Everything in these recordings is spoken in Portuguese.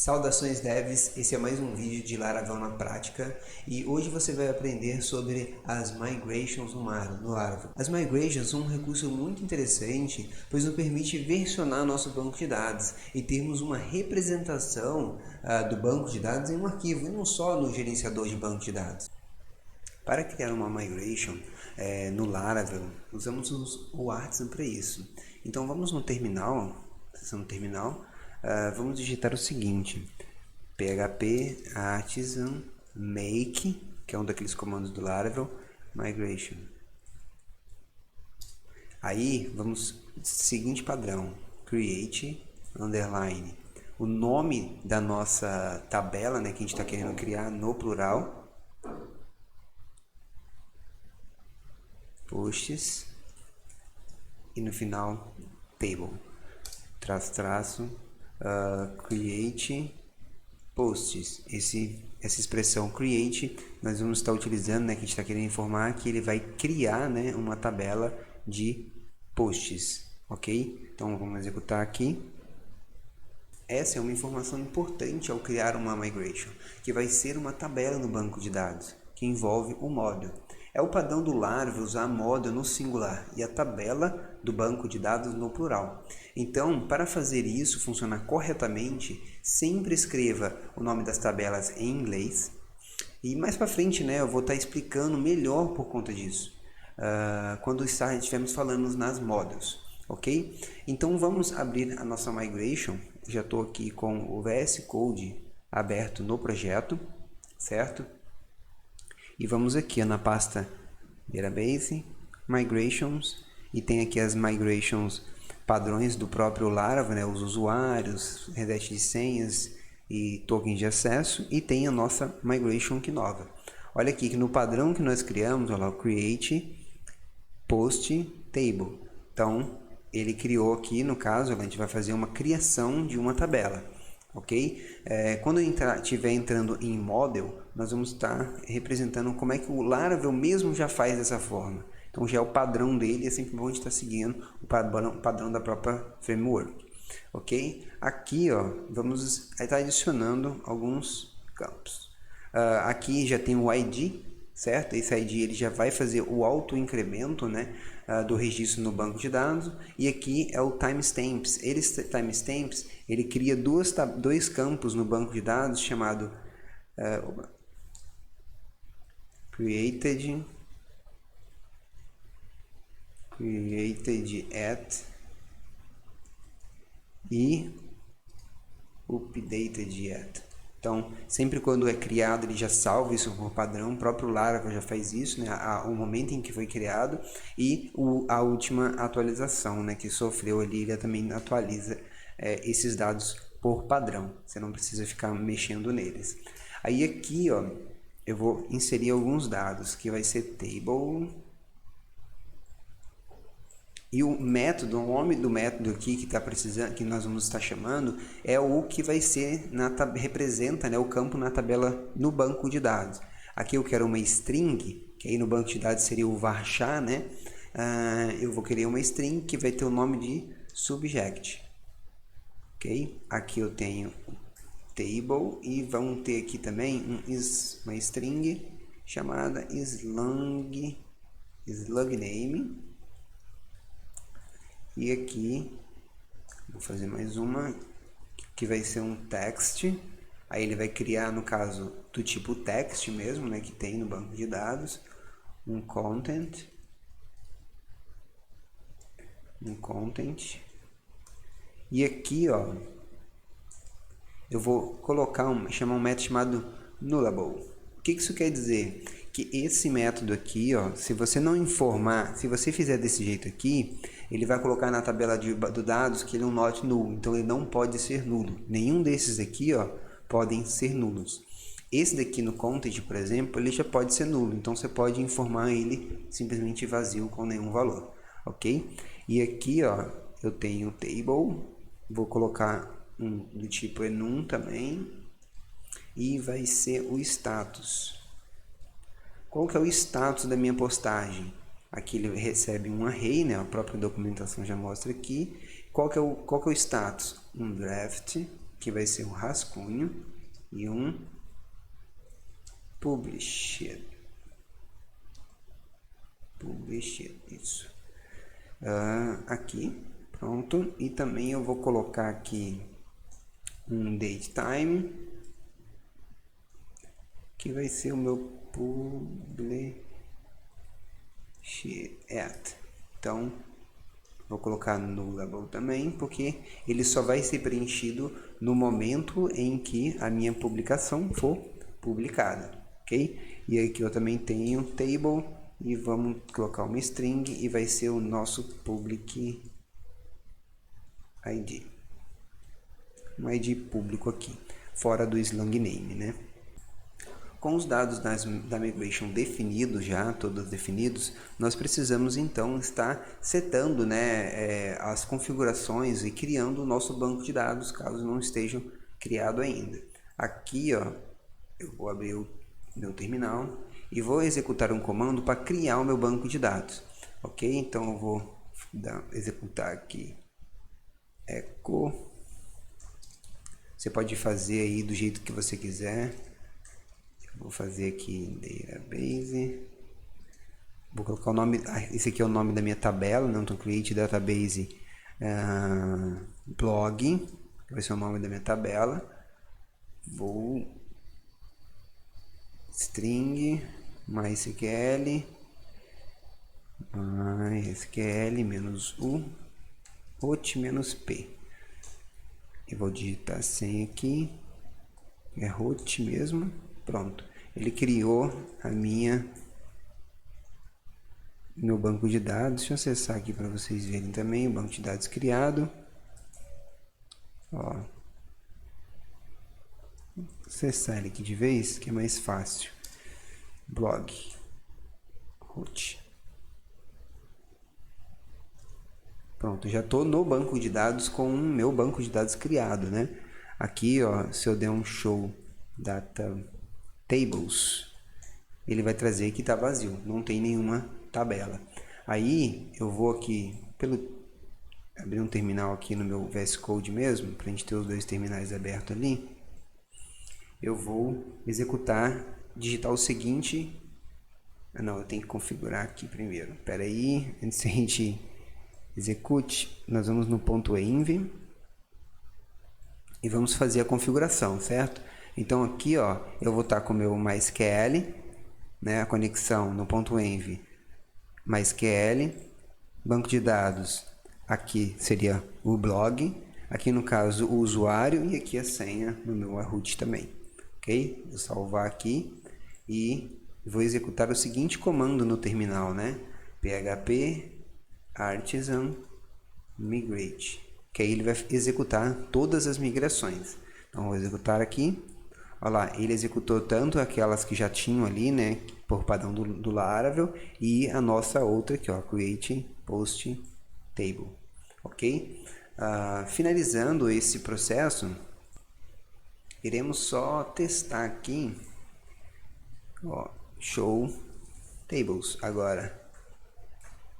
Saudações devs, esse é mais um vídeo de Laravel na prática e hoje você vai aprender sobre as migrations no Laravel. As migrations são um recurso muito interessante, pois nos permite versionar nosso banco de dados e termos uma representação do banco de dados em um arquivo e não só no gerenciador de banco de dados. Para criar uma migration no Laravel, usamos o Artisan para isso. Então vamos no terminal, vamos digitar o seguinte: php artisan make, que é um daqueles comandos do Laravel, migration. Aí vamos seguinte padrão: create underline o nome da nossa tabela, que a gente está querendo criar no plural, posts, e no final table, create posts. Essa expressão create nós vamos estar utilizando, que a gente está querendo informar que ele vai criar, uma tabela de posts, ok? Então vamos executar aqui. Essa é uma informação importante ao criar uma migration, que vai ser uma tabela no banco de dados, que envolve o model. É o padrão do Laravel usar model no singular e a tabela do banco de dados no plural. Então, para fazer isso funcionar corretamente, sempre escreva o nome das tabelas em inglês. E mais para frente, eu vou estar explicando melhor por conta disso, quando estivermos falando nas models, ok? Então, vamos abrir a nossa migration. Já estou aqui com o VS Code aberto no projeto, certo? E vamos aqui na pasta Database, Migrations, e tem aqui as migrations padrões do próprio Laravel, os usuários, reset de senhas e tokens de acesso, e tem a nossa migration aqui nova. Olha aqui que no padrão que nós criamos, olha lá, o create post table. Então, ele criou aqui, no caso, a gente vai fazer uma criação de uma tabela. Ok? Quando estiver entrando em model, nós vamos estar representando como é que o Laravel mesmo já faz dessa forma. Então já é o padrão dele, é sempre bom a gente estar seguindo o padrão da própria framework. Ok? Aqui vamos estar adicionando alguns campos. Aqui já tem o ID, certo? Esse ID ele já vai fazer o auto-incremento do registro no banco de dados. E aqui é o timestamps. Ele cria dois campos no banco de dados chamado created at e updated at. Então, sempre quando é criado, ele já salva isso por padrão. O próprio Laravel já faz isso, o momento em que foi criado, e a última atualização, que sofreu ali, ele também atualiza esses dados por padrão. Você não precisa ficar mexendo neles. Aí aqui, eu vou inserir alguns dados, que vai ser table. E o nome do método aqui que nós vamos estar chamando, é o que vai ser, representa o campo na tabela no banco de dados. Aqui eu quero uma string, que aí no banco de dados seria o varchar, eu vou querer uma string que vai ter o nome de subject. Ok? Aqui eu tenho table e vamos ter aqui também uma string chamada slug name. E aqui, vou fazer mais uma, que vai ser um text. Aí ele vai criar, no caso, do tipo text mesmo, que tem no banco de dados. Um content. E aqui, eu vou chamar um método chamado nullable. O que isso quer dizer? Que esse método aqui, se você não informar, se você fizer desse jeito aqui, ele vai colocar na tabela de dados que ele é um not null, então ele não pode ser nulo. Nenhum desses aqui, podem ser nulos. Esse daqui no content, por exemplo, ele já pode ser nulo, então você pode informar ele simplesmente vazio com nenhum valor, ok? E aqui, eu tenho table, vou colocar do tipo enum também, e vai ser o status. Qual que é o status da minha postagem? Aqui ele recebe um array, a própria documentação já mostra aqui. Qual que é o status? Um draft que vai ser um rascunho, e um published. Isso. Aqui, pronto. E também eu vou colocar aqui um datetime, que vai ser o meu published at. Então, vou colocar no label também, porque ele só vai ser preenchido no momento em que a minha publicação for publicada, ok? E aqui eu também tenho table, e vamos colocar uma string, e vai ser o nosso public ID. Um ID público aqui, fora do slang name, né? Com os dados da migration definidos já, todos definidos, nós precisamos então estar setando, né, as configurações e criando o nosso banco de dados, caso não estejam criado ainda. Aqui, ó, eu vou abrir o meu terminal e vou executar um comando para criar o meu banco de dados, ok? Então eu vou executar aqui echo. Você pode fazer aí do jeito que você quiser. Vou fazer aqui database. Vou colocar o nome. Esse aqui é o nome da minha tabela, não? Então create database blog, vai ser o nome da minha tabela. Vou string MySQL menos u root menos p. Eu vou digitar a senha aqui. É root mesmo. Pronto. Ele criou meu banco de dados. Deixa eu acessar aqui para vocês verem também o banco de dados criado. Ó. Vou acessar ele aqui de vez, que é mais fácil. Blog root. Pronto, já estou no banco de dados com o meu banco de dados criado, né? Aqui, ó, se eu der um show data tables, ele vai trazer que está vazio, não tem nenhuma tabela. Aí eu vou aqui, abrir um terminal aqui no meu VS Code mesmo, para a gente ter os dois terminais abertos ali. Eu vou digitar o seguinte. Não, eu tenho que configurar aqui primeiro. Espera aí, antes que a gente execute, nós vamos no ponto .env e vamos fazer a configuração, certo? Então aqui, ó, eu vou estar com o meu MySQL, né, a conexão no ponto .env, MySQL, banco de dados, aqui seria o blog, aqui no caso o usuário e aqui a senha no meu root também, ok? Vou salvar aqui e vou executar o seguinte comando no terminal, né? php artisan migrate, que aí ele vai executar todas as migrações. Então vou executar aqui. Olha lá, ele executou tanto aquelas que já tinham ali, né, por padrão do Laravel, e a nossa outra aqui, ó, create post table, ok? Finalizando esse processo, iremos só testar aqui, ó, show tables agora.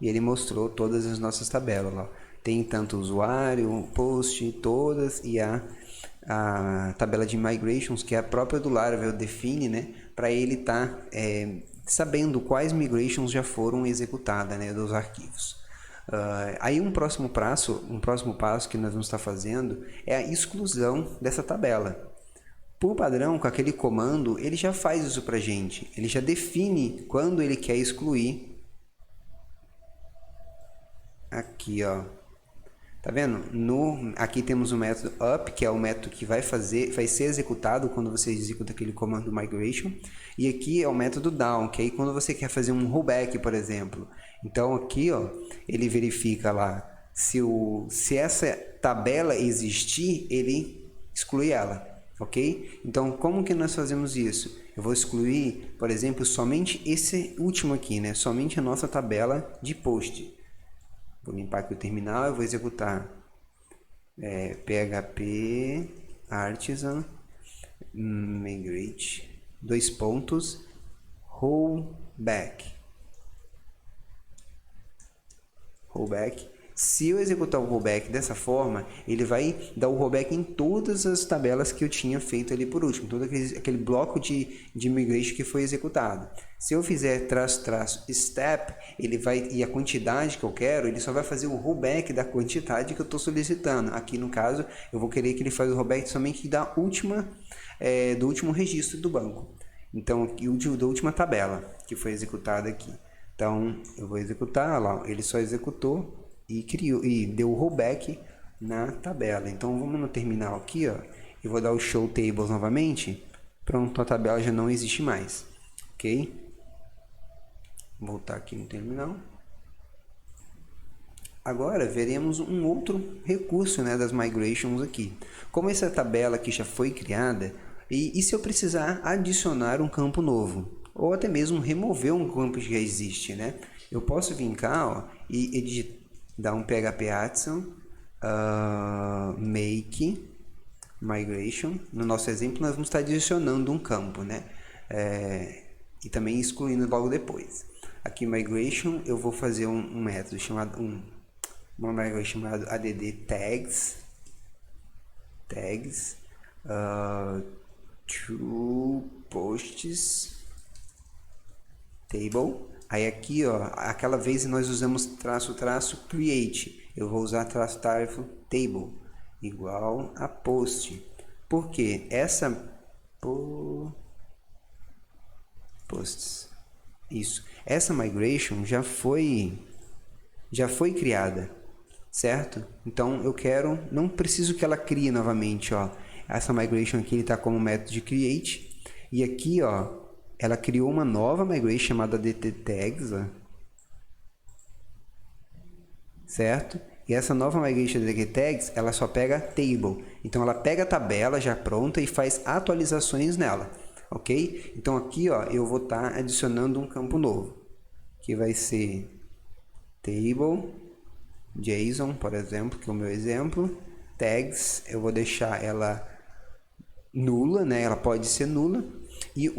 E ele mostrou todas as nossas tabelas, ó. Tem tanto usuário, post, todas, e a tabela de migrations, que é a própria do Laravel define, né, para ele estar sabendo quais migrations já foram executadas, né, dos arquivos. Aí um próximo passo que nós vamos estar fazendo é a exclusão dessa tabela. Por padrão, com aquele comando, ele já faz isso para a gente. Ele já define quando ele quer excluir. Aqui, ó. Tá vendo? Aqui temos o método up, que é o método que vai ser executado quando você executa aquele comando migration. E aqui é o método down, que é quando você quer fazer um rollback, por exemplo. Então aqui, ó, ele verifica lá se essa tabela existir, ele exclui ela, ok? Então como que nós fazemos isso? Eu vou excluir, por exemplo, somente esse último aqui, né? Somente a nossa tabela de post. Vou limpar aqui o terminal e vou executar php artisan migrate rollback. Se eu executar o rollback dessa forma, ele vai dar o rollback em todas as tabelas que eu tinha feito ali por último, todo aquele bloco de migration que foi executado. Se eu fizer step, ele vai, e a quantidade que eu quero, ele só vai fazer o rollback da quantidade que eu estou solicitando. Aqui no caso, eu vou querer que ele faça o rollback somente da do último registro do banco. Então, da última tabela que foi executada aqui. Então, eu vou executar, lá, ele só executou e criou e deu o rollback na tabela. Então vamos no terminal aqui, ó, eu vou dar o show tables novamente. Pronto, a tabela já não existe mais, ok? Vou voltar aqui no terminal. Agora veremos um outro recurso, né, das migrations aqui. Como essa tabela aqui já foi criada, e se eu precisar adicionar um campo novo, ou até mesmo remover um campo que já existe, né? Eu posso vir cá, ó, e dar um PHP Addison, make migration. No nosso exemplo, nós vamos estar adicionando um campo, né? E também excluindo logo depois. Aqui, migration, eu vou fazer um método chamado, uma migration chamado add tags, to posts table. Aí aqui, ó, aquela vez nós usamos traço create. Eu vou usar traço table igual a post. Porque essa posts. Isso. Essa migration já foi criada, certo? Então eu quero, não preciso que ela crie novamente, ó. Essa migration aqui está como método de create, e aqui, ó, ela criou uma nova migration chamada DTTags, ó, certo? E essa nova migration DTTags, ela só pega table. Então ela pega a tabela já pronta e faz atualizações nela, ok? Então aqui, ó, eu vou estar adicionando um campo novo, que vai ser table JSON, por exemplo, que é o meu exemplo. Tags, eu vou deixar ela nula, né? Ela pode ser nula. E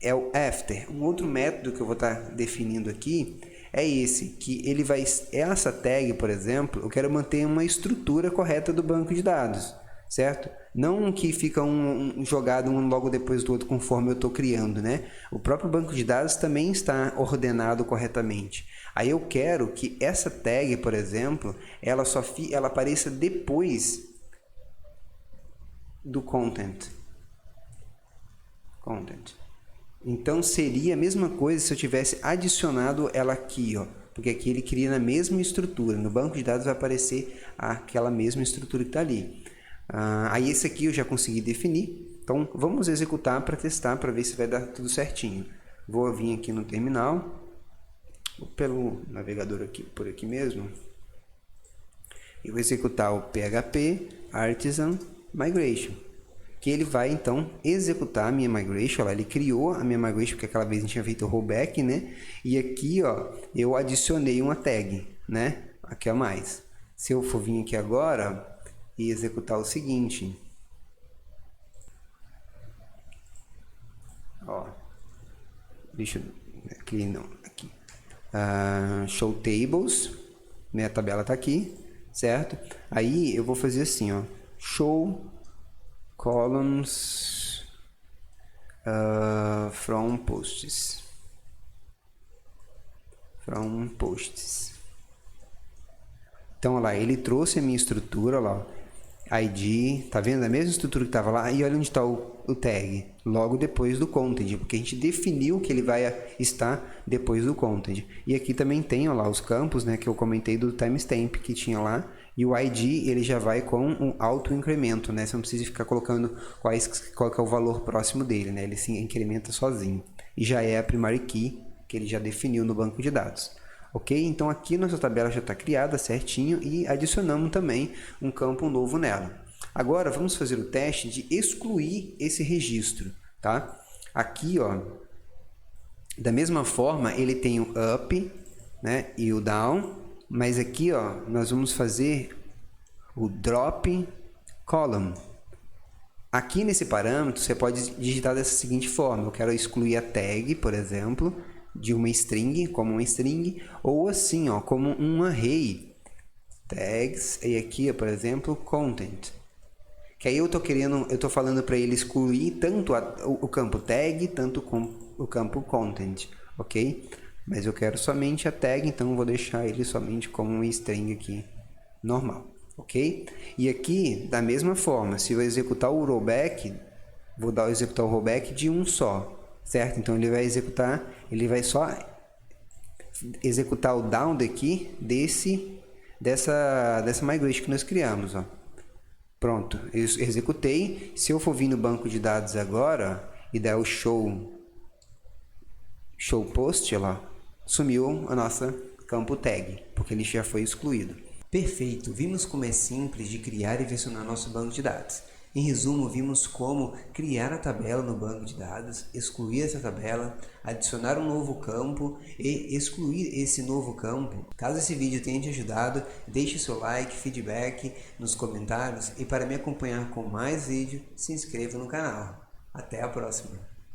é o after. Um outro método que eu vou estar definindo aqui é esse, que ele vai, essa tag, por exemplo, eu quero manter uma estrutura correta do banco de dados, certo? Não que fica jogado um logo depois do outro conforme eu estou criando, né? O próprio banco de dados também está ordenado corretamente. Aí eu quero que essa tag, por exemplo, ela apareça depois do content. Então seria a mesma coisa se eu tivesse adicionado ela aqui, ó, porque aqui ele cria na mesma estrutura. No banco de dados vai aparecer aquela mesma estrutura que está ali. Aí esse aqui eu já consegui definir. Então vamos executar para testar, para ver se vai dar tudo certinho. Vou vir aqui no terminal, pelo navegador aqui, por aqui mesmo, e vou executar o PHP Artisan Migration, que ele vai então executar a minha migration. Olha, ele criou a minha migration, porque aquela vez a gente tinha feito o rollback, né? E aqui, ó, eu adicionei uma tag, né? Aqui a mais. Se eu for vir aqui agora e executar o seguinte, ó, deixa eu aqui, não, aqui, show tables, minha tabela tá aqui, certo? Aí eu vou fazer assim, ó, show columns from posts. Então, olha lá, ele trouxe a minha estrutura, olha lá, ID, tá vendo? A mesma estrutura que estava lá, e olha onde está o tag, logo depois do content, porque a gente definiu que ele vai estar depois do content. E aqui também tem, olha lá, os campos, né, que eu comentei do timestamp que tinha lá, e o ID ele já vai com um auto-incremento, né? Você não precisa ficar colocando qual que é o valor próximo dele, né? Ele se incrementa sozinho. E já é a primary key que ele já definiu no banco de dados. Ok? Então aqui nossa tabela já está criada certinho e adicionamos também um campo novo nela. Agora vamos fazer o teste de excluir esse registro, tá? Aqui, ó, da mesma forma ele tem o up, né, e o down. Mas aqui, ó, nós vamos fazer o drop column. Aqui nesse parâmetro você pode digitar dessa seguinte forma: eu quero excluir a tag, por exemplo, de uma string, como uma string, ou assim, ó, como um array, tags, e aqui, por exemplo, content. Que aí eu tô falando para ele excluir tanto o campo tag, tanto o campo content, ok? Mas eu quero somente a tag, então eu vou deixar ele somente como um string aqui, normal, ok? E aqui, da mesma forma, se eu executar o rollback, vou executar o rollback de um só, certo? Então ele vai só executar o down daqui dessa migration que nós criamos, ó. Pronto, eu executei. Se eu for vir no banco de dados agora e der o show post lá, sumiu a nossa campo tag, porque ele já foi excluído. Perfeito, vimos como é simples de criar e versionar nosso banco de dados. Em resumo, vimos como criar a tabela no banco de dados, excluir essa tabela, adicionar um novo campo e excluir esse novo campo. Caso esse vídeo tenha te ajudado, deixe seu like, feedback nos comentários e para me acompanhar com mais vídeos, se inscreva no canal. Até a próxima!